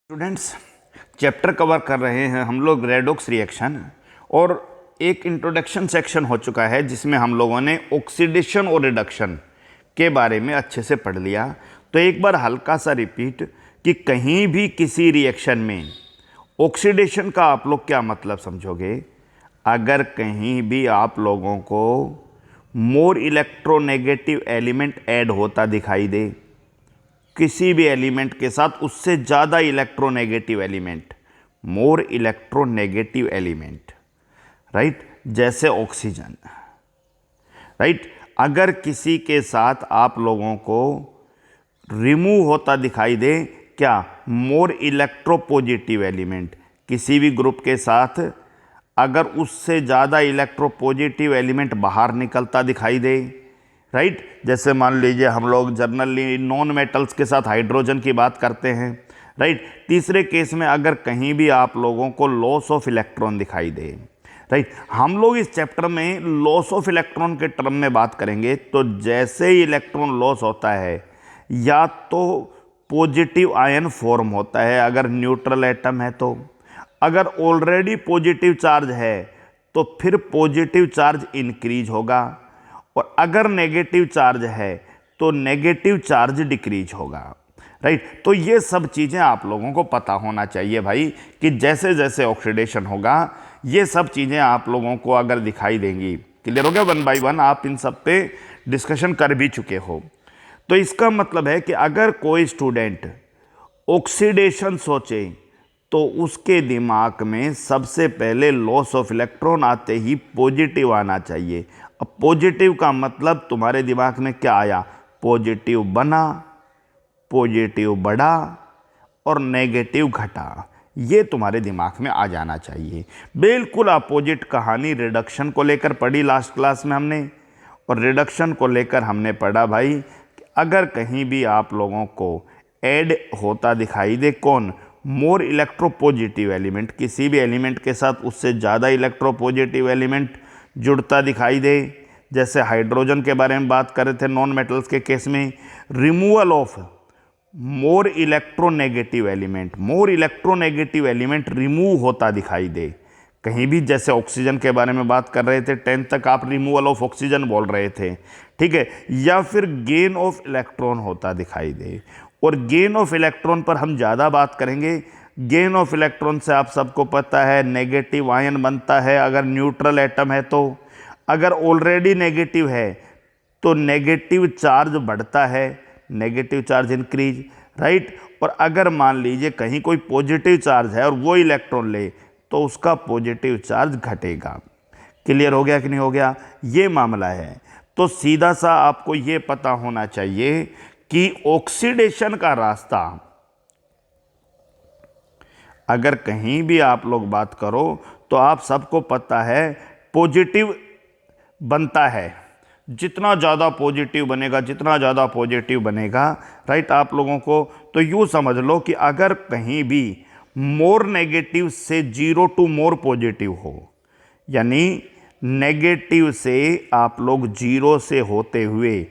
Students, chapter cover कर रहे हैं हम लोग रेडॉक्स रिएक्शन। और एक इंट्रोडक्शन सेक्शन हो चुका है जिसमें हम लोगों ने ऑक्सीडेशन और रिडक्शन के बारे में अच्छे से पढ़ लिया। तो एक बार हल्का सा रिपीट कि कहीं भी किसी रिएक्शन में ऑक्सीडेशन का आप लोग क्या मतलब समझोगे। अगर कहीं भी आप लोगों को मोर इलेक्ट्रोनेगेटिव एलिमेंट ऐड होता दिखाई दे, किसी भी एलिमेंट के साथ उससे ज़्यादा electronegative element, more electronegative element, right, जैसे ऑक्सीजन, राइट। अगर किसी के साथ आप लोगों को रिमूव होता दिखाई दे क्या, मोर इलेक्ट्रोपॉजिटिव एलिमेंट, किसी भी ग्रुप के साथ अगर उससे ज़्यादा इलेक्ट्रोपॉजिटिव एलिमेंट बाहर निकलता दिखाई दे, राइट। जैसे मान लीजिए हम लोग जनरली नॉन मेटल्स के साथ हाइड्रोजन की बात करते हैं, राइट। तीसरे केस में अगर कहीं भी आप लोगों को लॉस ऑफ इलेक्ट्रॉन दिखाई दे, राइट। हम लोग इस चैप्टर में लॉस ऑफ इलेक्ट्रॉन के टर्म में बात करेंगे। तो जैसे ही इलेक्ट्रॉन लॉस होता है या तो पॉजिटिव आयन फॉर्म होता है अगर न्यूट्रल एटम है, तो अगर ऑलरेडी पॉजिटिव चार्ज है तो फिर पॉजिटिव चार्ज इंक्रीज होगा, और अगर नेगेटिव चार्ज है तो नेगेटिव चार्ज डिक्रीज होगा, राइट। तो ये सब चीज़ें आप लोगों को पता होना चाहिए भाई कि जैसे जैसे ऑक्सीडेशन होगा ये सब चीज़ें आप लोगों को अगर दिखाई देंगी। क्लियर हो गया? वन बाय वन आप इन सब पे डिस्कशन कर भी चुके हो। तो इसका मतलब है कि अगर कोई स्टूडेंट ऑक्सीडेशन सोचे तो उसके दिमाग में सबसे पहले लॉस ऑफ इलेक्ट्रॉन आते ही पॉजिटिव आना चाहिए। अब पॉजिटिव का मतलब तुम्हारे दिमाग में क्या आया? पॉजिटिव बना, पॉजिटिव बढ़ा और नेगेटिव घटा, ये तुम्हारे दिमाग में आ जाना चाहिए। बिल्कुल अपोजिट कहानी रिडक्शन को लेकर पढ़ी लास्ट क्लास में हमने, और रिडक्शन को लेकर हमने पढ़ा भाई कि अगर कहीं भी आप लोगों को ऐड होता दिखाई दे कौन, मोर इलेक्ट्रोपॉजिटिव एलिमेंट, किसी भी एलिमेंट के साथ उससे ज़्यादा इलेक्ट्रोपॉजिटिव एलिमेंट जुड़ता दिखाई दे, जैसे हाइड्रोजन के बारे में बात कर रहे थे नॉन मेटल्स के केस में, removal of more electronegative element, more electronegative element remove होता दिखाई दे कहीं भी, जैसे ऑक्सीजन के बारे में बात कर रहे थे 10 तक आप रिमूवल ऑफ ऑक्सीजन बोल रहे थे, ठीक है। या फिर गेन ऑफ इलेक्ट्रॉन होता दिखाई दे, और गेन ऑफ इलेक्ट्रॉन पर हम ज़्यादा बात करेंगे। गेन ऑफ इलेक्ट्रॉन से आप सबको पता है नेगेटिव आयन बनता है अगर न्यूट्रल एटम है, तो अगर ऑलरेडी नेगेटिव है तो नेगेटिव चार्ज बढ़ता है, नेगेटिव चार्ज इंक्रीज, राइट। और अगर मान लीजिए कहीं कोई पॉजिटिव चार्ज है और वो इलेक्ट्रॉन ले तो उसका पॉजिटिव चार्ज घटेगा। क्लियर हो गया कि नहीं हो गया? ये मामला है। तो सीधा सा आपको ये पता होना चाहिए कि ऑक्सीडेशन का रास्ता, अगर कहीं भी आप लोग बात करो तो आप सबको पता है पॉजिटिव बनता है। जितना ज़्यादा पॉजिटिव बनेगा, जितना ज़्यादा पॉजिटिव बनेगा, राइट। आप लोगों को तो यूँ समझ लो कि अगर कहीं भी मोर नेगेटिव से 0 टू मोर पॉजिटिव हो, यानी नेगेटिव से आप लोग 0 से होते हुए,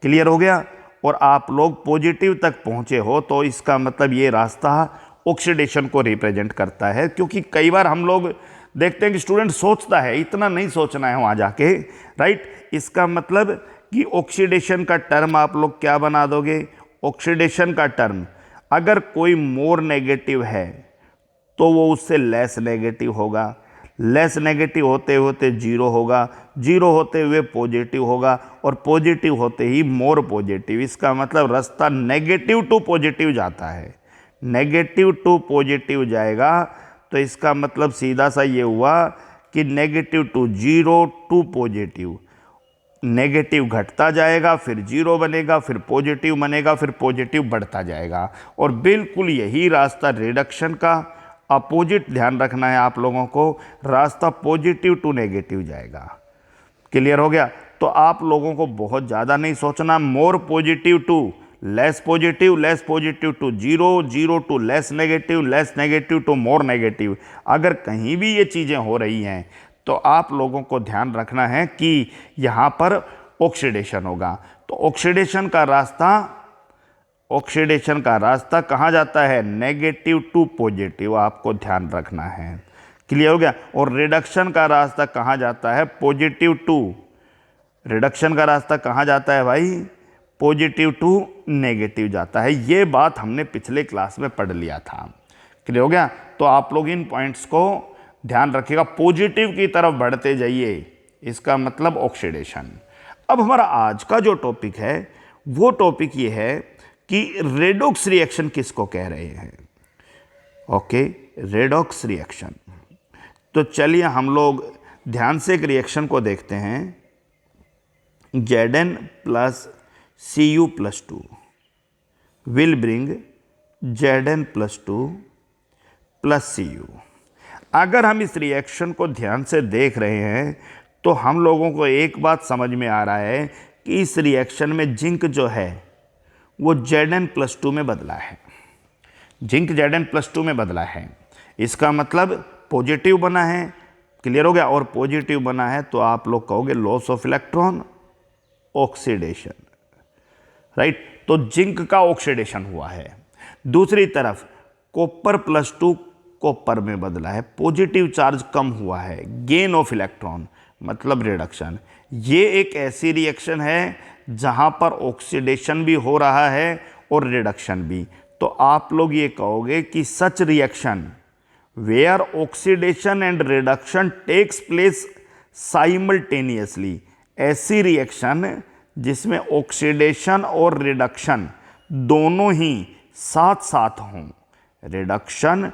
क्लियर हो गया, और आप लोग पॉजिटिव तक पहुँचे हो, तो इसका मतलब ये रास्ता ऑक्सीडेशन को रिप्रेजेंट करता है। क्योंकि कई बार हम लोग देखते हैं कि स्टूडेंट सोचता है, इतना नहीं सोचना है वहाँ जाके, राइट। इसका मतलब कि ऑक्सीडेशन का टर्म आप लोग क्या बना दोगे? ऑक्सीडेशन का टर्म अगर कोई मोर नेगेटिव है तो वो उससे लेस नेगेटिव होगा, लेस नेगेटिव होते होते 0 होगा, 0 होते हुए पॉजिटिव होगा, और पॉजिटिव होते ही मोर पॉजिटिव। इसका मतलब रास्ता नेगेटिव टू पॉजिटिव जाता है, नेगेटिव टू पॉजिटिव जाएगा। तो इसका मतलब सीधा सा ये हुआ कि negative to 0 to positive, negative घटता जाएगा, फिर 0 बनेगा, फिर पॉजिटिव बनेगा, फिर पॉजिटिव बढ़ता जाएगा। और बिल्कुल यही रास्ता रिडक्शन का अपोजिट ध्यान रखना है आप लोगों को, रास्ता पॉजिटिव टू नेगेटिव जाएगा। क्लियर हो गया? तो आप लोगों को बहुत ज़्यादा नहीं सोचना, more positive to less positive to 0, 0 to less negative to more negative. अगर कहीं भी ये चीज़ें हो रही हैं तो आप लोगों को ध्यान रखना है कि यहाँ पर ऑक्सीडेशन होगा। तो ऑक्सीडेशन का रास्ता ऑक्सीडेशन का रास्ता कहाँ जाता है, नेगेटिव टू पॉजिटिव, आपको ध्यान रखना है। क्लियर हो गया। और रिडक्शन का रास्ता कहाँ जाता है, पॉजिटिव टू, रिडक्शन का रास्ता कहाँ जाता है भाई, पॉजिटिव टू नेगेटिव जाता है। ये बात हमने पिछले क्लास में पढ़ लिया था। क्लियर हो गया। तो आप लोग इन पॉइंट्स को ध्यान रखिएगा, पॉजिटिव की तरफ बढ़ते जाइए, इसका मतलब ऑक्सीडेशन। अब हमारा आज का जो टॉपिक है वो टॉपिक ये है कि रेडॉक्स रिएक्शन किसको कह रहे हैं। Okay, redox reaction. तो चलिए हम लोग ध्यान से एक रिएक्शन को देखते हैं। Zn plus Cu plus 2 will bring Zn plus 2 plus Cu। अगर हम इस रिएक्शन को ध्यान से देख रहे हैं तो हम लोगों को एक बात समझ में आ रहा है कि इस रिएक्शन में जिंक जो है वो Zn प्लस 2 में बदला है, जिंक Zn प्लस 2 में बदला है। इसका मतलब पॉजिटिव बना है। क्लियर हो गया। और पॉजिटिव बना है तो आप लोग कहोगे loss of electron, oxidation, right. तो जिंक का ऑक्सीडेशन हुआ है। दूसरी तरफ कॉपर प्लस 2 कॉपर में बदला है, पॉजिटिव चार्ज कम हुआ है, गेन ऑफ इलेक्ट्रॉन मतलब रिडक्शन। ये एक ऐसी रिएक्शन है जहां पर ऑक्सीडेशन भी हो रहा है और रिडक्शन भी। तो आप लोग ये कहोगे कि such reaction where oxidation and reduction takes place simultaneously, ऐसी रिएक्शन जिसमें ऑक्सीडेशन और रिडक्शन दोनों ही साथ साथ हों, रिडक्शन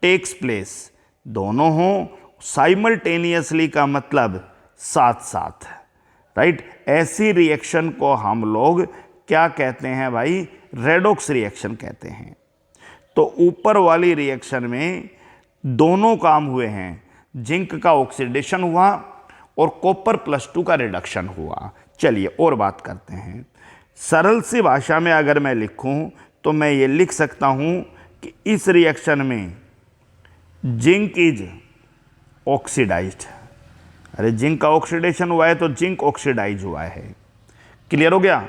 टेक्स प्लेस दोनों हों, साइमल्टेनियसली का मतलब साथ साथ, राइट। ऐसी रिएक्शन को हम लोग क्या कहते हैं भाई, रेडॉक्स रिएक्शन कहते हैं। तो ऊपर वाली रिएक्शन में दोनों काम हुए हैं, जिंक का ऑक्सीडेशन हुआ और कॉपर प्लस 2 का रिडक्शन हुआ। चलिए और बात करते हैं। सरल सी भाषा में अगर मैं लिखूं तो मैं ये लिख सकता हूं कि इस रिएक्शन में जिंक इज ऑक्सीडाइज्ड। अरे जिंक का ऑक्सीडेशन हुआ है तो जिंक ऑक्सीडाइज हुआ है। क्लियर हो गया।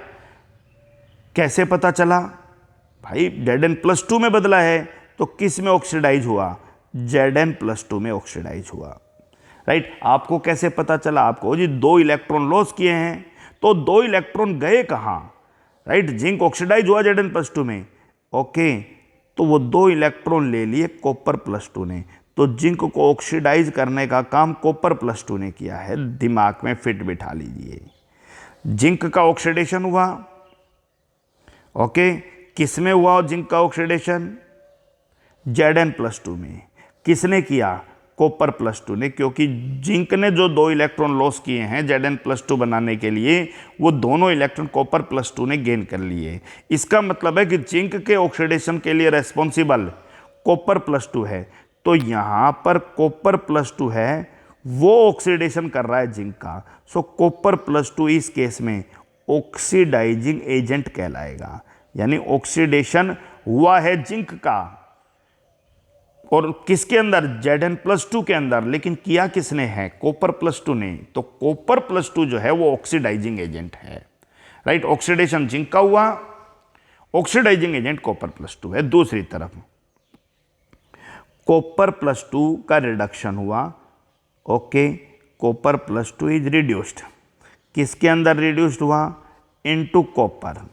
कैसे पता चला भाई, Zn प्लस 2 में बदला है तो किस में ऑक्सीडाइज हुआ, Zn प्लस 2 में ऑक्सीडाइज हुआ, राइट। आपको कैसे पता चला, आपको जी 2 इलेक्ट्रॉन लॉस किए हैं तो 2 इलेक्ट्रॉन गए कहाँ, राइट। जिंक ऑक्सीडाइज हुआ Zn प्लस 2 में, ओके, तो वो 2 इलेक्ट्रॉन ले लिए कॉपर प्लस 2 ने। तो जिंक को ऑक्सीडाइज करने का काम कॉपर प्लस 2 ने किया है। दिमाग में फिट बिठा लीजिए। जिंक का ऑक्सीडेशन हुआ, ओके, किस में हुआ जिंक का ऑक्सीडेशन, Zn प्लस 2 में। किसने किया, कॉपर प्लस 2 ने, क्योंकि जिंक ने जो 2 इलेक्ट्रॉन लॉस किए हैं Zn प्लस 2 बनाने के लिए, वो दोनों इलेक्ट्रॉन कॉपर प्लस 2 ने गेन कर लिए। इसका मतलब है कि जिंक के ऑक्सीडेशन के लिए रेस्पॉन्सिबल कॉपर प्लस 2 है। तो यहाँ पर कॉपर प्लस 2 है, वो ऑक्सीडेशन कर रहा है जिंक का। सो कॉपर प्लस 2 इस केस में ऑक्सीडाइजिंग एजेंट कहलाएगा, यानी ऑक्सीडेशन हुआ है जिंक का और किसके अंदर, Zn प्लस 2 के अंदर, लेकिन किया किसने है, कॉपर प्लस 2 ने। तो कॉपर प्लस 2 जो है वो ऑक्सीडाइजिंग एजेंट है, राइट। ऑक्सीडेशन जिंक का हुआ, ऑक्सीडाइजिंग एजेंट कॉपर प्लस 2 है। दूसरी तरफ कॉपर प्लस 2 का रिडक्शन हुआ, okay, copper plus 2 is reduced. किसके अंदर रिड्यूस्ड हुआ, इनटू कॉपर,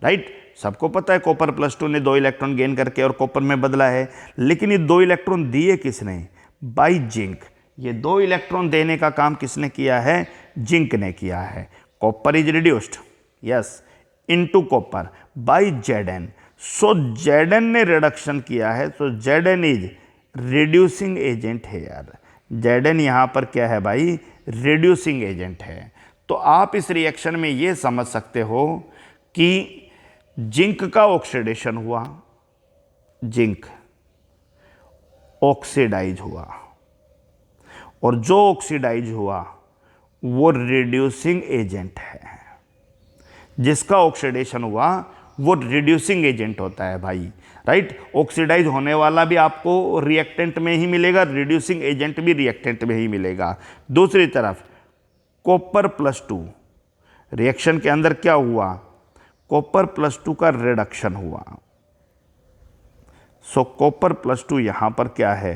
राइट। सबको पता है कॉपर प्लस 2 ने 2 इलेक्ट्रॉन गेन करके और कॉपर में बदला है, लेकिन ये 2 इलेक्ट्रॉन दिए किसने, बाय जिंक। ये 2 इलेक्ट्रॉन देने का काम किसने किया है, जिंक ने किया है। Copper is reduced, yes, into copper by Zn। So Zn ने रिडक्शन किया है, so Zn is reducing agent है यार। Zn यहाँ पर क्या है भाई, रिड्यूसिंग एजेंट है। तो आप इस रिएक्शन में ये समझ सकते हो कि जिंक का ऑक्सीडेशन हुआ, जिंक ऑक्सीडाइज हुआ, और जो ऑक्सीडाइज हुआ वो रिड्यूसिंग एजेंट है। जिसका ऑक्सीडेशन हुआ वो रिड्यूसिंग एजेंट होता है भाई, राइट। ऑक्सीडाइज होने वाला भी आपको रिएक्टेंट में ही मिलेगा, रिड्यूसिंग एजेंट भी रिएक्टेंट में ही मिलेगा। दूसरी तरफ कॉपर प्लस 2 रिएक्शन के अंदर क्या हुआ, कॉपर +2 का रिडक्शन हुआ। सो कॉपर +2 यहाँ पर क्या है,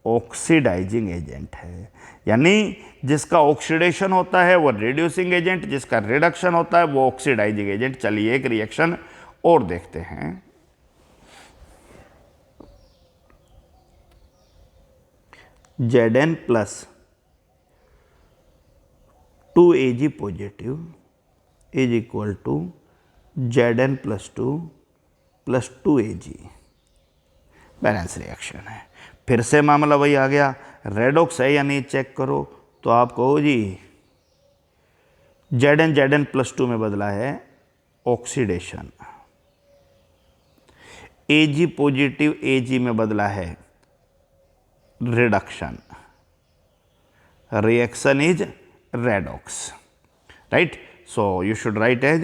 ऑक्सीडाइजिंग एजेंट है, यानी जिसका ऑक्सीडेशन होता है वो रिड्यूसिंग एजेंट, जिसका रिडक्शन होता है वो ऑक्सीडाइजिंग एजेंट। चलिए एक रिएक्शन और देखते हैं। Zn + 2Ag positive is equal to Zn +2 + 2Ag, balance reaction है। फिर से मामला वही आ गया, रेडॉक्स है या नहीं चेक करो, तो आप कहो जी Zn +2 में बदला है ऑक्सीडेशन, Ag पॉजिटिव Ag में बदला है reduction, reaction is redox, right. So you should write as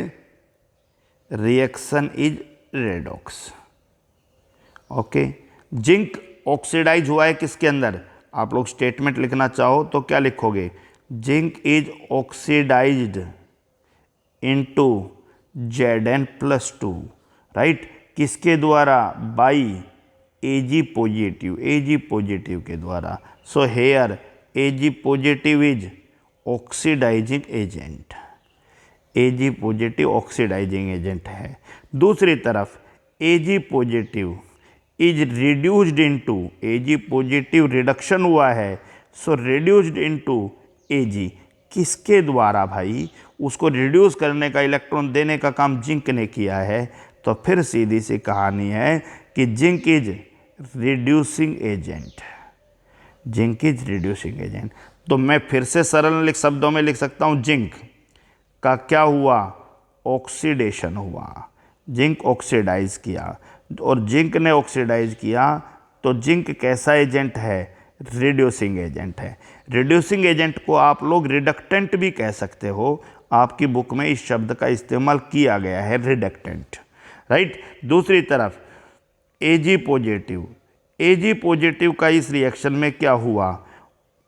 reaction is redox. Okay, zinc oxidise हुआ है किसके अंदर, आप लोग स्टेटमेंट लिखना चाहो तो क्या लिखोगे, zinc is oxidised into Zn +2, right, किसके द्वारा, बाई Ag पॉजिटिव के द्वारा। So here Ag positive is oxidising agent, Ag positive oxidising agent है। दूसरी तरफ Ag positive is reduced into, Ag positive reduction हुआ है, सो रिड्यूस्ड इनटू Ag, किसके द्वारा भाई, उसको रिड्यूस करने का, इलेक्ट्रॉन देने का काम जिंक ने किया है। तो फिर सीधी सी कहानी है कि zinc is reducing agent, zinc is reducing agent. तो मैं फिर से सरल शब्दों में लिख सकता हूं, जिंक का क्या हुआ, ऑक्सीडेशन हुआ, जिंक ऑक्सीडाइज किया, और जिंक ने ऑक्सीडाइज किया तो जिंक कैसा एजेंट है, रिड्यूसिंग एजेंट है। रिड्यूसिंग एजेंट को आप लोग रिडक्टेंट भी कह सकते हो, आपकी बुक में इस शब्द का इस्तेमाल किया गया है, रिडक्टेंट, राइट। दूसरी तरफ Ag पॉजिटिव का इस रिएक्शन में क्या हुआ,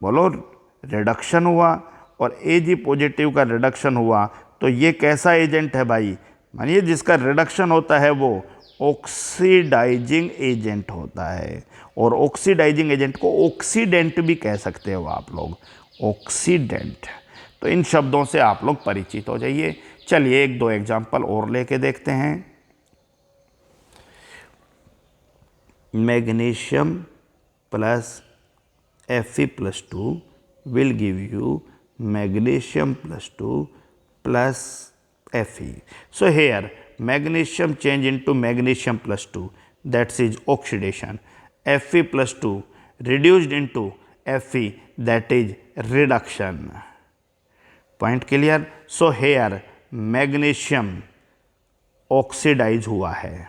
बोलो, रिडक्शन हुआ, और Ag पॉजिटिव का रिडक्शन हुआ, तो ये कैसा एजेंट है भाई, मानिए जिसका रिडक्शन होता है वो ऑक्सीडाइजिंग एजेंट होता है, और ऑक्सीडाइजिंग एजेंट को ऑक्सीडेंट भी कह सकते हो आप लोग, ऑक्सीडेंट। तो इन शब्दों से आप लोग परिचित हो जाइए। चलिए एक दो एग्जाम्पल और लेके देखते हैं। Magnesium + Fe+2 will give you magnesium +2 plus Fe. So here magnesium change into magnesium +2, that is oxidation. Fe+2 reduced into Fe, that is reduction. Point clear? So here magnesium oxidise हुआ है,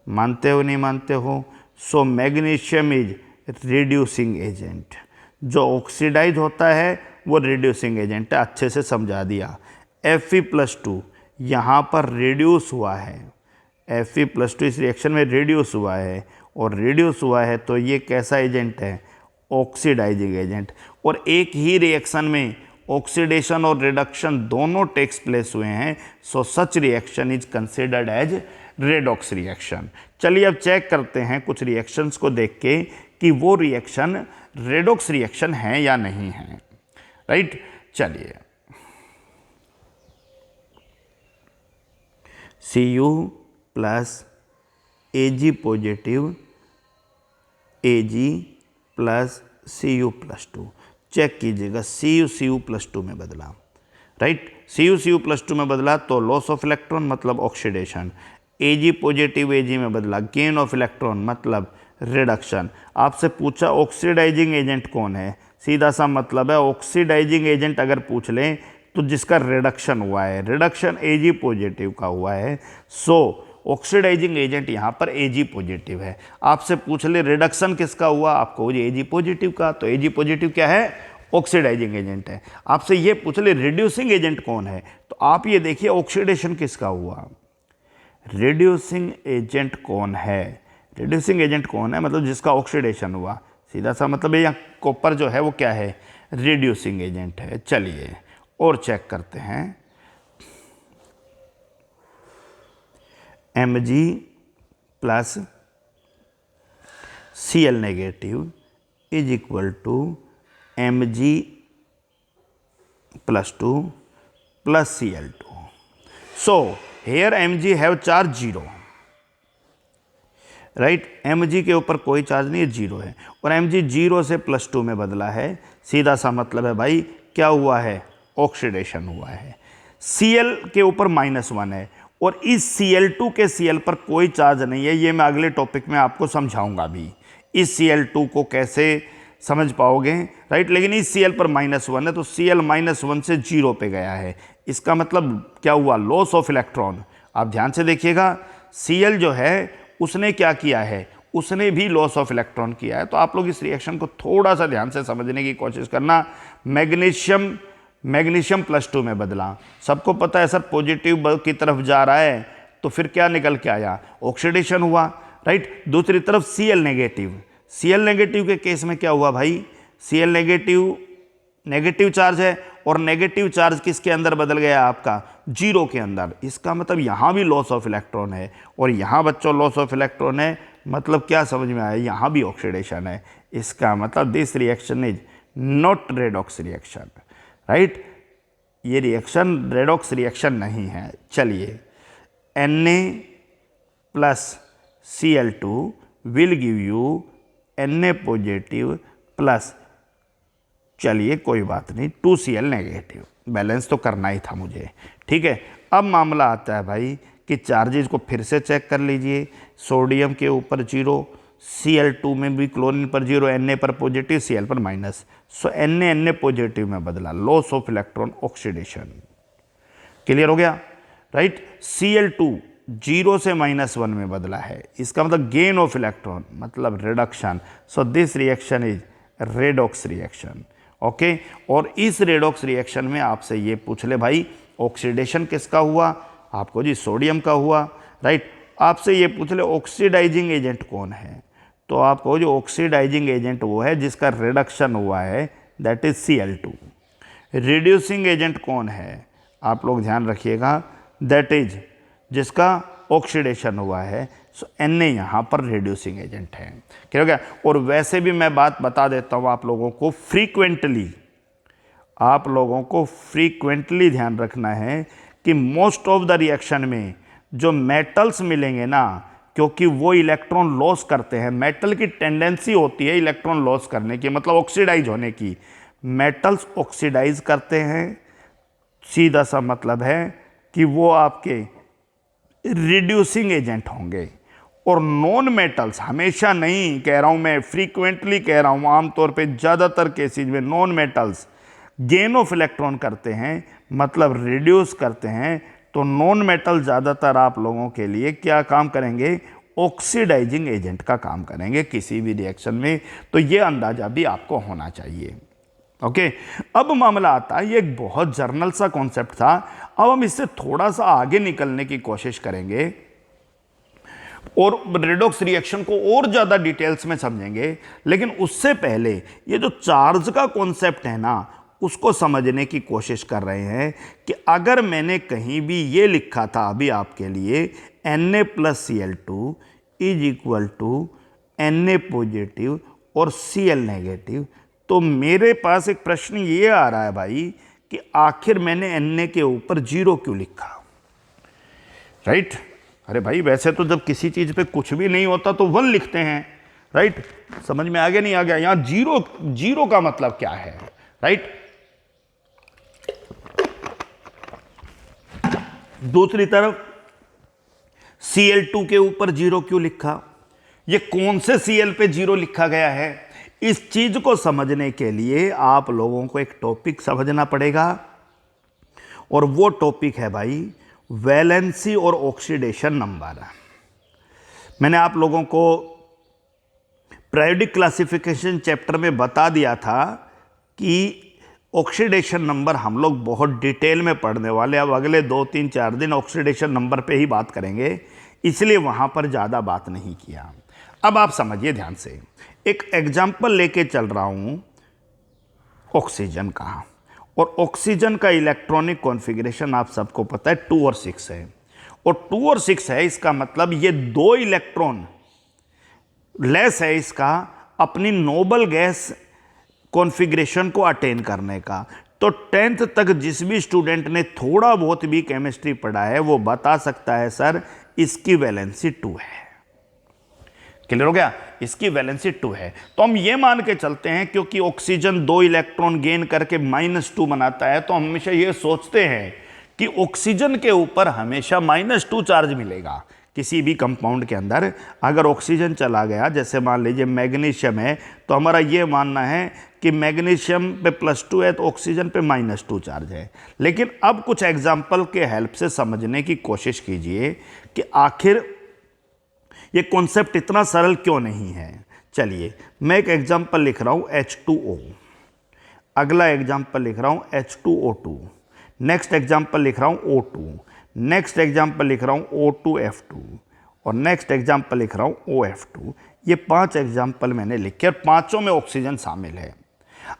मानते हो नहीं मानते हो। So magnesium is reducing agent, जो oxidise होता है वो रिड्यूसिंग एजेंट है, अच्छे से समझा दिया। Fe+2 यहाँ पर रिड्यूस हुआ है, Fe+2 इस रिएक्शन में रिड्यूस हुआ है, और रिड्यूस हुआ है तो ये कैसा एजेंट है, ऑक्सीडाइजिंग एजेंट। और एक ही रिएक्शन में ऑक्सीडेशन और रिडक्शन दोनों टेक्स प्लेस हुए हैं, so such reaction is considered as redox reaction. चलिए अब चेक करते हैं कुछ रिएक्शंस को देख के कि वो रिएक्शन रेडॉक्स रिएक्शन है या नहीं है, राइट। चलिए Cu + Ag positive Ag + Cu+2, check कीजिएगा, Cu+2 में बदला, राइट। Cu+2 में बदला तो लॉस ऑफ इलेक्ट्रॉन मतलब ऑक्सीडेशन, Ag पॉजिटिव Ag में बदला, गेन ऑफ इलेक्ट्रॉन मतलब रिडक्शन। आपसे पूछा ऑक्सीडाइजिंग एजेंट कौन है, सीधा सा मतलब है ऑक्सीडाइजिंग एजेंट अगर पूछ लें तो जिसका रिडक्शन हुआ है, रिडक्शन Ag पॉजिटिव का हुआ है, सो ऑक्सीडाइजिंग एजेंट यहाँ पर Ag पॉजिटिव है। आपसे पूछ ले रिडक्शन किसका हुआ, आपको Ag पॉजिटिव का, तो Ag पॉजिटिव क्या है, ऑक्सीडाइजिंग एजेंट है। आपसे ये पूछ ले रिड्यूसिंग एजेंट कौन है, तो आप ये देखिए ऑक्सीडेशन किसका हुआ, रिड्यूसिंग एजेंट कौन है, रिड्यूसिंग एजेंट कौन है मतलब जिसका ऑक्सीडेशन हुआ, सीधा सा मतलब यहाँ कॉपर जो है वो क्या है, रिड्यूसिंग एजेंट है। चलिए और चेक करते हैं। Mg plus Cl negative is equal to Mg plus 2 plus Cl2. So here Mg have charge 0, right. Mg के ऊपर कोई चार्ज नहीं है, 0 है, और Mg 0 से +2 में बदला है. सीधा सा मतलब है भाई क्या हुआ है, ऑक्सीडेशन हुआ है. Cl के ऊपर -1 है और इस Cl2 के Cl पर कोई चार्ज नहीं है. ये मैं अगले टॉपिक में आपको समझाऊंगा भी, इस Cl2 को कैसे समझ पाओगे, राइट. लेकिन इस Cl पर -1 है तो Cl -1 से 0 पे गया है. इसका मतलब क्या हुआ, लॉस ऑफ इलेक्ट्रॉन. आप ध्यान से देखिएगा, Cl जो है उसने क्या किया है, उसने भी लॉस ऑफ इलेक्ट्रॉन किया है. तो आप लोग इस रिएक्शन को थोड़ा सा ध्यान से समझने की कोशिश करना. मैग्नीशियम +2 में बदला. सबको पता है सर पॉजिटिव की तरफ जा रहा है, तो फिर क्या निकल के आया, ऑक्सीडेशन हुआ, राइट. दूसरी तरफ Cl नेगेटिव के केस में क्या हुआ भाई, Cl नेगेटिव चार्ज है और नेगेटिव चार्ज किसके अंदर बदल गया आपका, 0 के अंदर. इसका मतलब यहाँ भी लॉस ऑफ इलेक्ट्रॉन है और यहाँ बच्चों लॉस ऑफ इलेक्ट्रॉन है. मतलब क्या समझ में आया, यहाँ भी ऑक्सीडेशन है. इसका मतलब this reaction is not redox reaction, right. ये रिएक्शन रेडॉक्स रिएक्शन नहीं है. चलिए, Na plus Cl2 will give you Na positive plus, चलिए कोई बात नहीं, 2Cl नेगेटिव. बैलेंस तो करना ही था मुझे, ठीक है. अब मामला आता है भाई कि चार्जेस को फिर से चेक कर लीजिए. सोडियम के ऊपर 0, Cl2 में भी क्लोरीन पर 0, Na पर पॉजिटिव, Cl पर माइनस. सो Na पॉजिटिव में बदला, loss of electron, oxidation. Clear हो गया, राइट. Cl2 0 से -1 में बदला है. इसका मतलब गेन ऑफ इलेक्ट्रॉन, मतलब reduction. So this reaction is redox reaction, okay. और इस रेडॉक्स रिएक्शन में आपसे ये पूछ ले भाई ऑक्सीडेशन किसका हुआ, आपको जी सोडियम का हुआ, राइट. आपसे ये पूछ ले ऑक्सीडाइजिंग एजेंट कौन है, तो आपको जो ऑक्सीडाइजिंग एजेंट वो है जिसका रिडक्शन हुआ है, that is Cl2. Reducing agent कौन है, आप लोग ध्यान रखिएगा, दैट इज जिसका ऑक्सीडेशन हुआ है. सो Na यहाँ पर रिड्यूसिंग एजेंट है. क्या हो गया. और वैसे भी मैं बात बता देता हूँ आप लोगों को, फ्रीक्वेंटली ध्यान रखना है कि मोस्ट ऑफ द रिएक्शन में जो मेटल्स मिलेंगे ना, क्योंकि वो इलेक्ट्रॉन लॉस करते हैं, मेटल की टेंडेंसी होती है इलेक्ट्रॉन लॉस करने की, मतलब ऑक्सीडाइज होने की. मेटल्स ऑक्सीडाइज करते हैं, सीधा सा मतलब है कि वो आपके रिड्यूसिंग एजेंट होंगे. और नॉन मेटल्स, हमेशा नहीं कह रहा हूँ मैं, फ्रीक्वेंटली कह रहा हूँ, आमतौर पे ज़्यादातर केसेज में non metals gain of electron करते हैं, मतलब रिड्यूस करते हैं. तो नॉन मेटल ज़्यादातर आप लोगों के लिए क्या काम करेंगे, ऑक्सीडाइजिंग एजेंट का काम करेंगे किसी भी रिएक्शन में. तो ये अंदाज़ा भी आपको होना चाहिए, ओके. अब मामला आता है, ये एक बहुत जर्नल सा कॉन्सेप्ट था. अब हम इससे थोड़ा सा आगे निकलने की कोशिश करेंगे और रेडॉक्स रिएक्शन को और ज़्यादा डिटेल्स में समझेंगे. लेकिन उससे पहले ये जो चार्ज का कॉन्सेप्ट है ना, उसको समझने की कोशिश कर रहे हैं कि अगर मैंने कहीं भी ये लिखा था अभी आपके लिए, Na plus Cl2 is equal to Na positive और Cl नेगेटिव, तो मेरे पास एक प्रश्न ये आ रहा है भाई कि आखिर मैंने Na के ऊपर 0 क्यों लिखा, राइट. अरे भाई वैसे तो जब किसी चीज़ पे कुछ भी नहीं होता तो 1 लिखते हैं, राइट. समझ में आ गया नहीं आ गया, यहाँ 0 का मतलब क्या है, राइट. दूसरी तरफ Cl2 के ऊपर 0 क्यों लिखा, ये कौन से Cl पे 0 लिखा गया है. इस चीज को समझने के लिए आप लोगों को एक टॉपिक समझना पड़ेगा, और वो टॉपिक है भाई वैलेंसी और ऑक्सीडेशन नंबर. मैंने आप लोगों को पीरियोडिक क्लासिफिकेशन चैप्टर में बता दिया था कि ऑक्सीडेशन नंबर हम लोग बहुत डिटेल में पढ़ने वाले. अब अगले 2-3-4 दिन ऑक्सीडेशन नंबर पे ही बात करेंगे, इसलिए वहाँ पर ज़्यादा बात नहीं किया. अब आप समझिए ध्यान से, एक एग्जाम्पल लेके चल रहा हूँ ऑक्सीजन का. और ऑक्सीजन का इलेक्ट्रॉनिक कॉन्फ़िगरेशन आप सबको पता है 2 और 6 है. और 2 और 6 है, इसका मतलब ये 2 इलेक्ट्रॉन लेस है इसका अपनी नोबल गैस कॉन्फ़िगरेशन को अटेन करने का। तो 10th तक जिस भी स्टूडेंट ने थोड़ा बहुत भी केमिस्ट्री पढ़ा है वो बता सकता है सर इसकी वैलेंसी 2 है। क्लियर हो गया, इसकी वैलेंसी 2 है। तो हम ये मान के चलते हैं क्योंकि ऑक्सीजन 2 इलेक्ट्रॉन गेन करके -2 बनाता है, तो हम हमेशा ये सोचते हैं कि ऑक्सीजन के ऊपर हमेशा -2 चार्ज मिलेगा किसी भी कंपाउंड के अंदर। अगर ऑक्सीजन चला गया, जैसे मान लीजिए मैग्नीशियम है, तो हमारा ये मानना है कि मैग्नीशियम पे +2 है तो ऑक्सीजन पे -2 चार्ज है। लेकिन अब कुछ एग्जाम्पल के हेल्प से समझने की कोशिश कीजिए कि आखिर ये कॉन्सेप्ट इतना सरल क्यों नहीं है। चलिए मैं एक एग्जाम्पल लिख रहा हूँ H2O, अगला एग्जाम्पल लिख रहा हूँ H2O2, नेक्स्ट एग्जाम्पल लिख रहा हूँ O2, नेक्स्ट एग्जाम्पल लिख रहा हूँ O2F2 और नेक्स्ट एग्जाम्पल लिख रहा हूँ OF2। ये 5 एग्जाम्पल मैंने लिखे और पांचों में ऑक्सीजन शामिल है।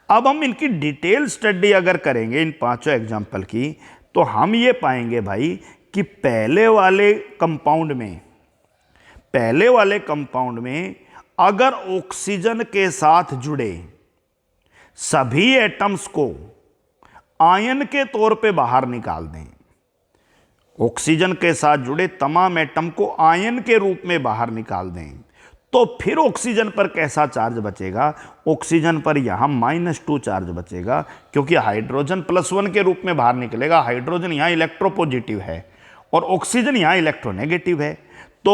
अब हम इनकी डिटेल स्टडी अगर करेंगे इन पांचों एग्जाम्पल की, तो हम ये पाएंगे भाई कि पहले वाले कंपाउंड में अगर ऑक्सीजन के साथ जुड़े सभी एटम्स को आयन के तौर पे बाहर निकाल दें, ऑक्सीजन के साथ जुड़े तमाम एटम को आयन के रूप में बाहर निकाल दें, तो फिर ऑक्सीजन पर कैसा चार्ज बचेगा? ऑक्सीजन पर यहां -2 चार्ज बचेगा, क्योंकि हाइड्रोजन +1 के रूप में बाहर निकलेगा। हाइड्रोजन यहां इलेक्ट्रोपॉजिटिव है और ऑक्सीजन यहां इलेक्ट्रोनेगेटिव है। तो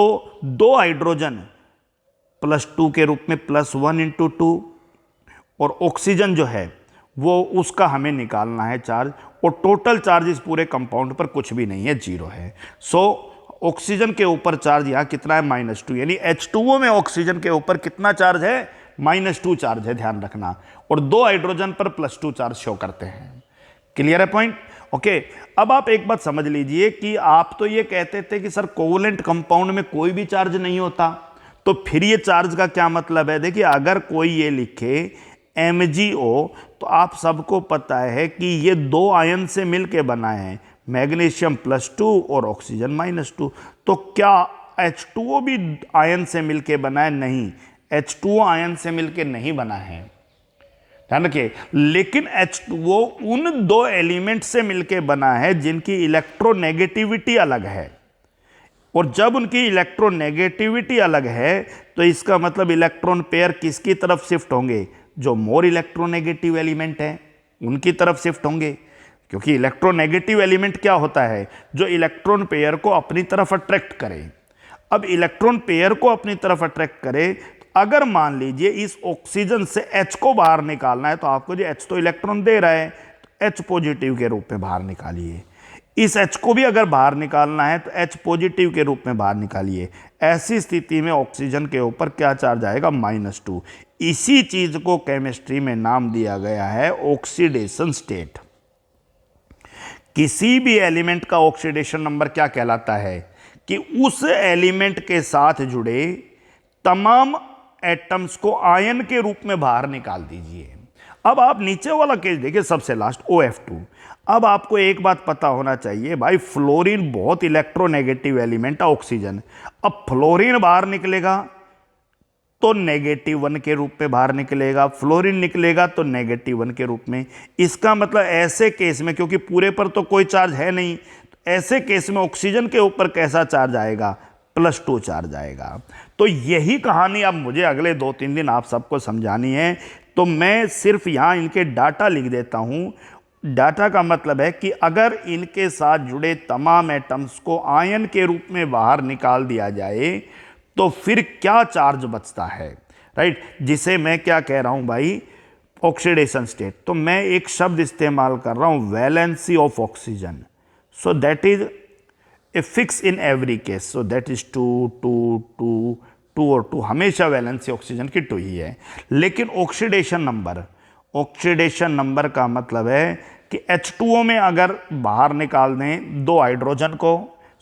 2 हाइड्रोजन +2 के रूप में +1 × 2 और ऑक्सीजन जो है वो उसका हमें निकालना है चार्ज, और टोटल चार्ज इस पूरे कंपाउंड पर कुछ भी नहीं है, 0 है। सो ऑक्सीजन के ऊपर चार्ज यहाँ कितना है? -2, यानी H2O में ऑक्सीजन के ऊपर कितना चार्ज है? -2 चार्ज है, ध्यान रखना। और 2 हाइड्रोजन पर +2 चार्ज शो करते हैं। क्लियर है पॉइंट? ओके। अब आप एक बात समझ लीजिए कि आप तो ये कहते थे कि सर कोवलेंट कंपाउंड में कोई भी चार्ज नहीं होता, तो फिर ये चार्ज का क्या मतलब है? देखिए, अगर कोई ये लिखे MgO, तो आप सबको पता है कि ये 2 आयन से मिलके बना है, मैग्नीशियम +2 और ऑक्सीजन -2। तो क्या H2O भी आयन से मिलके बना है? नहीं, H2O आयन से मिलके नहीं बना है, ध्यान रखिए। लेकिन H2O उन 2 एलिमेंट से मिलके बना है जिनकी इलेक्ट्रोनेगेटिविटी अलग है, और जब उनकी इलेक्ट्रोनेगेटिविटी अलग है तो इसका मतलब इलेक्ट्रॉन पेयर किसकी तरफ शिफ्ट होंगे? जो मोर इलेक्ट्रोनेगेटिव एलिमेंट है उनकी तरफ शिफ्ट होंगे, क्योंकि इलेक्ट्रोनेगेटिव एलिमेंट क्या होता है? जो इलेक्ट्रॉन पेयर को अपनी तरफ अट्रैक्ट करे। अब इलेक्ट्रॉन पेयर को अपनी तरफ अट्रैक्ट करे, अगर मान लीजिए इस ऑक्सीजन से H को बाहर निकालना है, तो आपको जो H तो इलेक्ट्रॉन दे रहा है, तो H पॉजिटिव के रूप में बाहर निकालिए। इस H को भी अगर बाहर निकालना है तो H पॉजिटिव के रूप में बाहर निकालिए। ऐसी स्थिति में ऑक्सीजन के ऊपर क्या चार्ज आएगा? -2। इसी चीज को केमिस्ट्री में नाम दिया गया है ऑक्सीडेशन स्टेट। किसी भी एलिमेंट का ऑक्सीडेशन नंबर क्या कहलाता है? कि उस एलिमेंट के साथ जुड़े तमाम एटम्स को आयन के रूप में बाहर निकाल दीजिए। अब आप नीचे वाला केस देखिए, सबसे लास्ट OF2। अब आपको एक बात पता होना चाहिए भाई, फ्लोरीन बहुत इलेक्ट्रोनेगेटिव एलिमेंट है ऑक्सीजन। अब फ्लोरीन बाहर निकलेगा तो -1 के रूप में बाहर निकलेगा, फ्लोरीन निकलेगा तो -1 के रूप में। इसका मतलब ऐसे केस में, क्योंकि पूरे पर तो कोई चार्ज है नहीं, ऐसे केस में ऑक्सीजन के ऊपर कैसा चार्ज आएगा? +2 चार्ज आएगा। तो यही कहानी अब मुझे अगले 2-3 दिन आप सबको समझानी है, तो मैं सिर्फ यहाँ इनके डाटा लिख देता हूँ। डाटा का मतलब है कि अगर इनके साथ जुड़े तमाम एटम्स को आयन के रूप में बाहर निकाल दिया जाए तो फिर क्या चार्ज बचता है, राइट? जिसे मैं क्या कह रहा हूं भाई? Oxidation state. तो मैं एक शब्द इस्तेमाल कर रहा हूं, valency of oxygen. So that is a fix in every case, so that is 2, 2, 2, 2 और 2, हमेशा वैलेंसी ऑक्सीजन की 2 ही है। लेकिन ऑक्सीडेशन नंबर का मतलब है कि H2O में अगर बाहर निकाल दें 2 हाइड्रोजन को,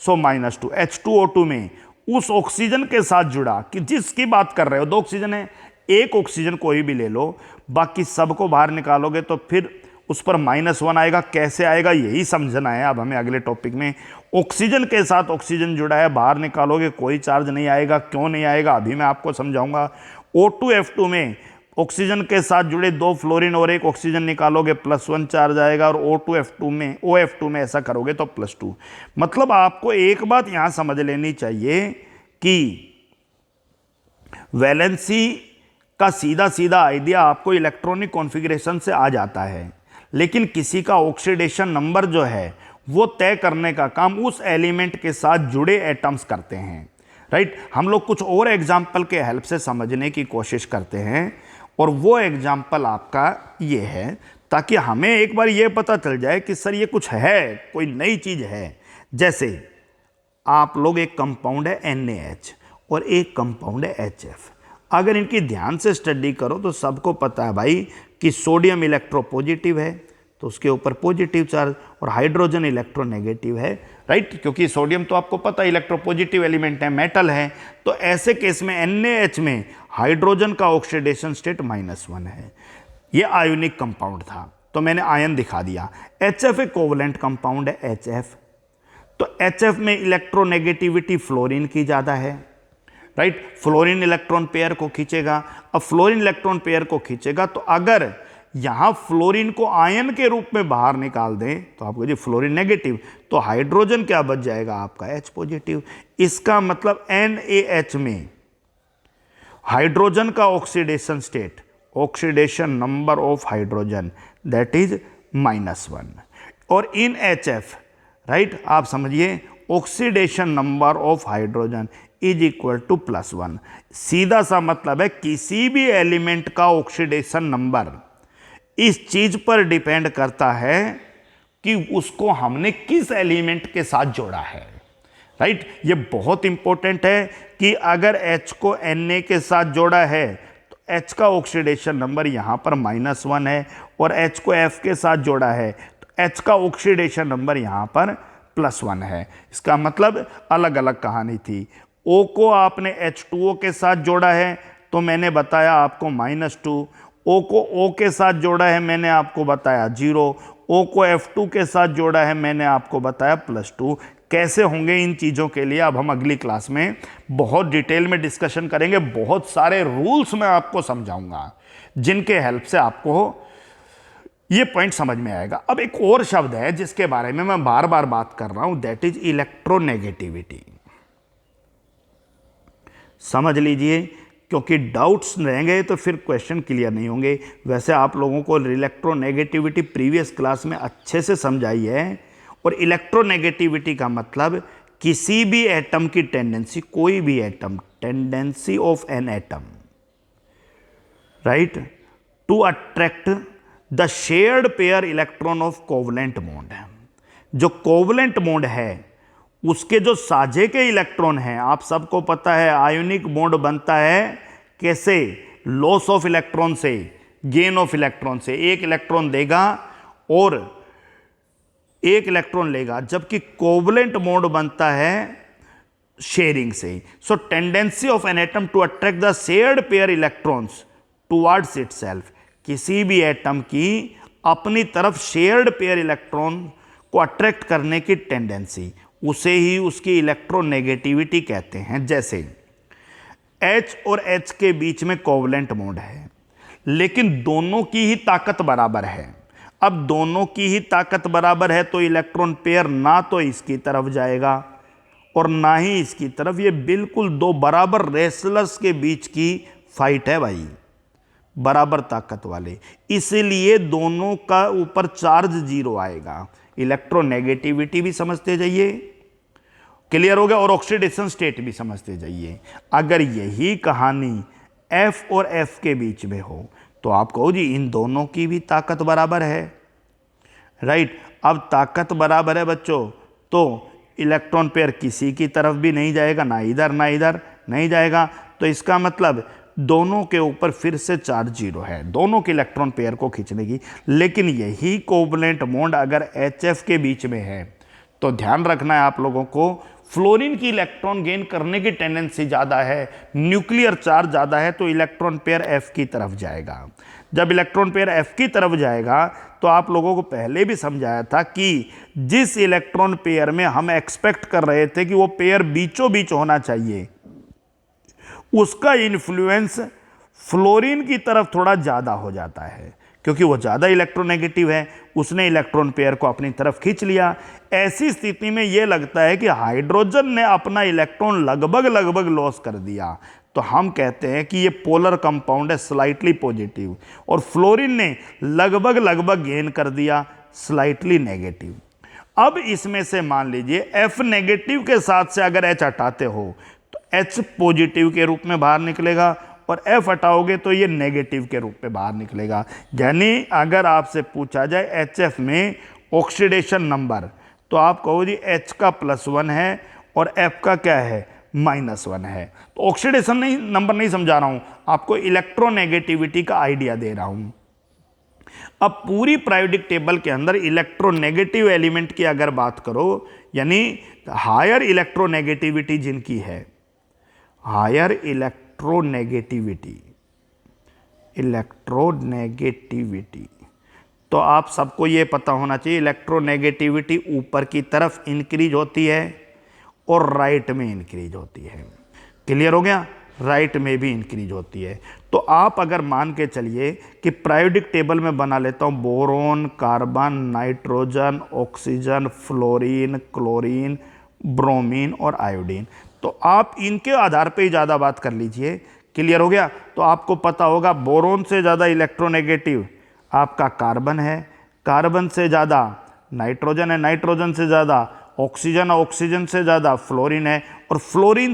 सो -2। H2O2 में उस ऑक्सीजन के साथ जुड़ा, कि जिसकी बात कर रहे हो, 2 ऑक्सीजन है, एक ऑक्सीजन कोई भी ले लो, बाकी सबको बाहर निकालोगे तो फिर उस पर -1 आएगा। कैसे आएगा यही समझना है अब हमें अगले टॉपिक में। ऑक्सीजन के साथ ऑक्सीजन जुड़ा है, बाहर निकालोगे कोई चार्ज नहीं आएगा। क्यों नहीं आएगा अभी मैं आपको समझाऊंगा। O2F2 में ऑक्सीजन के साथ जुड़े 2 फ्लोरीन और 1 ऑक्सीजन निकालोगे +1 चार्ज आएगा, और OF2 में ऐसा करोगे तो +2। मतलब आपको एक बात यहां समझ लेनी चाहिए कि वैलेंसी का सीधा सीधा आइडिया आपको इलेक्ट्रॉनिक कॉन्फ़िगरेशन से आ जाता है, लेकिन किसी का ऑक्सीडेशन नंबर जो है वो तय करने का काम उस एलिमेंट के साथ जुड़े एटम्स करते हैं, राइट। हम लोग कुछ और एग्जाम्पल के हेल्प से समझने की कोशिश करते हैं, और वो एग्जाम्पल आपका ये है, ताकि हमें एक बार ये पता चल जाए कि सर ये कुछ है, कोई नई चीज़ है। जैसे आप लोग, एक कंपाउंड है NaH और एक कंपाउंड है HF। अगर इनकी ध्यान से स्टडी करो तो सबको पता है भाई कि सोडियम इलेक्ट्रोपॉजिटिव है तो उसके ऊपर पॉजिटिव चार्ज, और हाइड्रोजन इलेक्ट्रोनेगेटिव है, राइट, क्योंकि सोडियम तो आपको पता है इलेक्ट्रोपॉजिटिव एलिमेंट है, मेटल है। तो ऐसे केस में NaH में हाइड्रोजन का ऑक्सीडेशन स्टेट -1 है। ये आयोनिक कंपाउंड था तो मैंने आयन दिखा दिया। HF एक कोवलेंट कंपाउंड है HF, तो HF में इलेक्ट्रोनेगेटिविटी फ्लोरीन की ज़्यादा है, राइट। फ्लोरीन इलेक्ट्रॉन पेयर को खींचेगा। अब फ्लोरीन इलेक्ट्रॉन पेयर को खींचेगा तो अगर यहां फ्लोरीन को आयन के रूप में बाहर निकाल दें तो आपको जी फ्लोरीन नेगेटिव, तो हाइड्रोजन क्या बच जाएगा आपका H पॉजिटिव। इसका मतलब NaH में हाइड्रोजन का oxidation state, oxidation number of hydrogen, that is -1, और इन HF, राइट, आप समझिए oxidation number of hydrogen is equal to +1। सीधा सा मतलब है किसी भी एलिमेंट का ऑक्सीडेशन नंबर इस चीज पर डिपेंड करता है कि उसको हमने किस एलिमेंट के साथ जोड़ा है, राइट। ये बहुत इंपॉर्टेंट है कि अगर H को Na के साथ जोड़ा है तो H का ऑक्सीडेशन नंबर यहां पर -1 है, और H को F के साथ जोड़ा है तो H का ऑक्सीडेशन नंबर यहां पर +1 है। इसका मतलब अलग अलग कहानी थी। O को आपने H2O के साथ जोड़ा है तो मैंने बताया आपको -2, O को O के साथ जोड़ा है मैंने आपको बताया 0, O को F2 के साथ जोड़ा है मैंने आपको बताया +2। कैसे होंगे इन चीज़ों के लिए अब हम अगली क्लास में बहुत डिटेल में डिस्कशन करेंगे। बहुत सारे रूल्स मैं आपको समझाऊंगा जिनके हेल्प से आपको ये पॉइंट समझ में आएगा। अब एक और शब्द है जिसके बारे में मैं बार बार बात कर रहा हूं, दैट इज इलेक्ट्रोनेगेटिविटी। समझ लीजिए, क्योंकि डाउट्स रहेंगे तो फिर क्वेश्चन क्लियर नहीं होंगे। वैसे आप लोगों को इलेक्ट्रोनेगेटिविटी प्रीवियस क्लास में अच्छे से समझाई है, और इलेक्ट्रोनेगेटिविटी का मतलब किसी भी एटम की टेंडेंसी, कोई भी atom, tendency of an atom, right, to attract the shared pair electron of covalent bond. जो कोवलेंट बॉन्ड है उसके जो साझे के इलेक्ट्रॉन हैं, आप सबको पता है आयोनिक बॉन्ड बनता है कैसे, लॉस ऑफ इलेक्ट्रॉन से, गेन ऑफ इलेक्ट्रॉन से। एक इलेक्ट्रॉन देगा और एक इलेक्ट्रॉन लेगा, जबकि कोवलेंट बॉन्ड बनता है शेयरिंग से। So tendency of an atom to attract the shared pair electrons towards itself, किसी भी एटम की अपनी तरफ शेयर्ड पेयर इलेक्ट्रॉन को अट्रैक्ट करने की टेंडेंसी, उसे ही उसकी इलेक्ट्रोनेगेटिविटी कहते हैं। जैसे H और H के बीच में कोवलेंट बॉन्ड है, लेकिन दोनों की ही ताकत बराबर है। अब दोनों की ही ताकत बराबर है तो इलेक्ट्रॉन पेयर ना तो इसकी तरफ जाएगा और ना ही इसकी तरफ। ये बिल्कुल दो बराबर रेसलर्स के बीच की फाइट है भाई, बराबर ताकत वाले, इसलिए दोनों का ऊपर चार्ज 0 आएगा। इलेक्ट्रोनेगेटिविटी भी समझते जाइए, क्लियर हो गया, और ऑक्सीडेशन स्टेट भी समझते जाइए। अगर यही कहानी F और F के बीच में हो तो आप कहो जी इन दोनों की भी ताकत बराबर है, राइट। अब ताकत बराबर है बच्चों, तो इलेक्ट्रॉन पेयर किसी की तरफ भी नहीं जाएगा, ना इधर ना इधर नहीं जाएगा, तो इसका मतलब दोनों के ऊपर फिर से चार्ज 0 है, दोनों के इलेक्ट्रॉन पेयर को खींचने की। लेकिन यही कोवलेंट बॉन्ड अगर HF के बीच में है तो ध्यान रखना है आप लोगों को, फ्लोरीन की इलेक्ट्रॉन गेन करने की टेंडेंसी ज़्यादा है, न्यूक्लियर चार्ज ज़्यादा है, तो इलेक्ट्रॉन पेयर F की तरफ जाएगा। जब इलेक्ट्रॉन पेयर F की तरफ जाएगा तो आप लोगों को पहले भी समझाया था कि जिस इलेक्ट्रॉन पेयर में हम एक्सपेक्ट कर रहे थे कि वो पेयर बीचों बीच होना चाहिए, उसका इन्फ्लुएंस फ्लोरीन की तरफ थोड़ा ज़्यादा हो जाता है, क्योंकि वो ज़्यादा इलेक्ट्रोनेगेटिव है, उसने इलेक्ट्रॉन पेयर को अपनी तरफ खींच लिया। ऐसी स्थिति में ये लगता है कि हाइड्रोजन ने अपना इलेक्ट्रॉन लगभग लॉस कर दिया, तो हम कहते हैं कि ये पोलर कंपाउंड है, स्लाइटली पॉजिटिव, और फ्लोरीन ने लगभग गेन कर दिया, स्लाइटली नेगेटिव। अब इसमें से मान लीजिए F नेगेटिव के साथ से अगर H हटाते हो तो H पॉजिटिव के रूप में बाहर निकलेगा, और F हटाओगे तो ये नेगेटिव के रूप में बाहर निकलेगा। यानी अगर आपसे पूछा जाए HF में ऑक्सीडेशन नंबर, तो आप कहो जी H का +1 है और F का क्या है, -1 है। तो ऑक्सीडेशन नहीं नंबर नहीं समझा रहा हूं, आपको इलेक्ट्रोनेगेटिविटी का आइडिया दे रहा हूं। अब पूरी पीरियोडिक टेबल के अंदर इलेक्ट्रोनेगेटिव एलिमेंट की अगर बात करो, यानी हायर इलेक्ट्रोनेगेटिविटी जिनकी है, हायर इलेक्ट्रोनेगेटिविटी, तो आप सबको ये पता होना चाहिए इलेक्ट्रोनेगेटिविटी ऊपर की तरफ इंक्रीज होती है और राइट में इंक्रीज होती है। क्लियर हो गया? राइट में भी इंक्रीज होती है। तो आप अगर मान के चलिए कि पीरियोडिक टेबल में बना लेता हूँ boron, carbon, nitrogen, oxygen, fluorine, chlorine, bromine और आयोडीन, तो आप इनके आधार पे ही ज़्यादा बात कर लीजिए। क्लियर हो गया? तो आपको पता होगा बोरोन से ज़्यादा इलेक्ट्रोनेगेटिव आपका कार्बन है, कार्बन से ज़्यादा नाइट्रोजन है, नाइट्रोजन से ज़्यादा ऑक्सीजन है, ऑक्सीजन से ज़्यादा फ्लोरीन है, और फ्लोरीन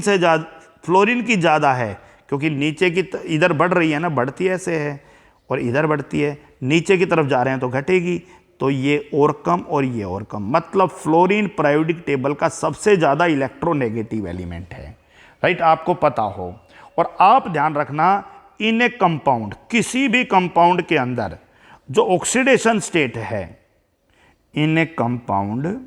की ज़्यादा है, क्योंकि नीचे की इधर बढ़ रही है ना, बढ़ती ऐसे है और इधर बढ़ती है, नीचे की तरफ जा रहे हैं तो घटेगी, तो ये और कम और ये और कम, मतलब फ्लोरीन पीरियोडिक टेबल का सबसे ज़्यादा इलेक्ट्रोनेगेटिव एलिमेंट है। राइट? आपको पता हो। और आप ध्यान रखना, इन ए कंपाउंड, किसी भी कंपाउंड के अंदर जो ऑक्सीडेशन स्टेट है, in a compound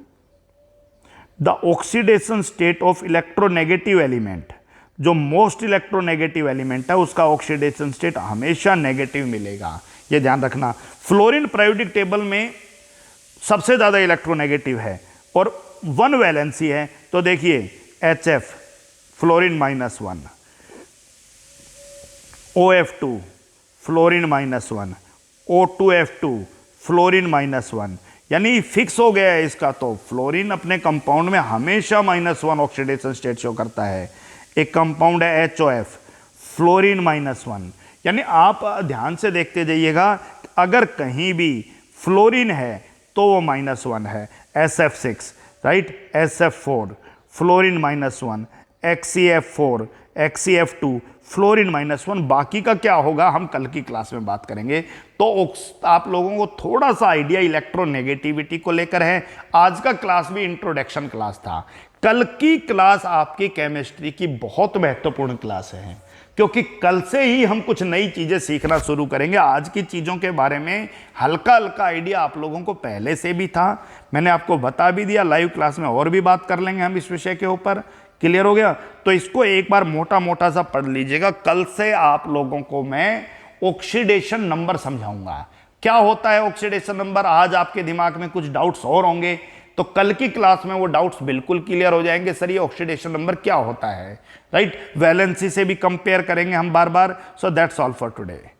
the oxidation state of electronegative element, जो मोस्ट इलेक्ट्रोनेगेटिव एलिमेंट है उसका ऑक्सीडेशन स्टेट हमेशा नेगेटिव मिलेगा। ये ध्यान रखना। फ्लोरीन पीरियोडिक टेबल में सबसे ज़्यादा इलेक्ट्रोनेगेटिव है और 1 वैलेंसी है, तो देखिए HF fluorine -1, OF2 fluorine -1, O2F2 fluorine -1, यानी फिक्स हो गया है इसका। तो फ्लोरीन अपने कंपाउंड में हमेशा -1 ऑक्सीडेशन स्टेट शो करता है। एक कंपाउंड है HOF फ्लोरीन -1, यानी आप ध्यान से देखते जाइएगा, अगर कहीं भी फ्लोरीन है तो वो -1 है। SF6 right, SF4 fluorine -1, XCF4, XCF2 fluorine -1। बाकी का क्या होगा हम कल की क्लास में बात करेंगे। तो आप लोगों को थोड़ा सा आइडिया इलेक्ट्रोनेगेटिविटी को लेकर है। आज का क्लास भी इंट्रोडक्शन क्लास था। कल की क्लास आपकी केमिस्ट्री की बहुत महत्वपूर्ण क्लास है, क्योंकि कल से ही हम कुछ नई चीज़ें सीखना शुरू करेंगे। आज की चीज़ों के बारे में हल्का हल्का आइडिया आप लोगों को पहले से भी था, मैंने आपको बता भी दिया। लाइव क्लास में और भी बात कर लेंगे हम इस विषय के ऊपर। क्लियर हो गया? तो इसको एक बार मोटा मोटा सा पढ़ लीजिएगा। कल से आप लोगों को मैं ऑक्सीडेशन नंबर समझाऊंगा, क्या होता है ऑक्सीडेशन नंबर। आज आपके दिमाग में कुछ डाउट्स और होंगे, तो कल की क्लास में वो डाउट्स बिल्कुल क्लियर हो जाएंगे। सर ये ऑक्सीडेशन नंबर क्या होता है, राइट? वैलेंसी से भी कंपेयर करेंगे हम बार बार। So that's all for today.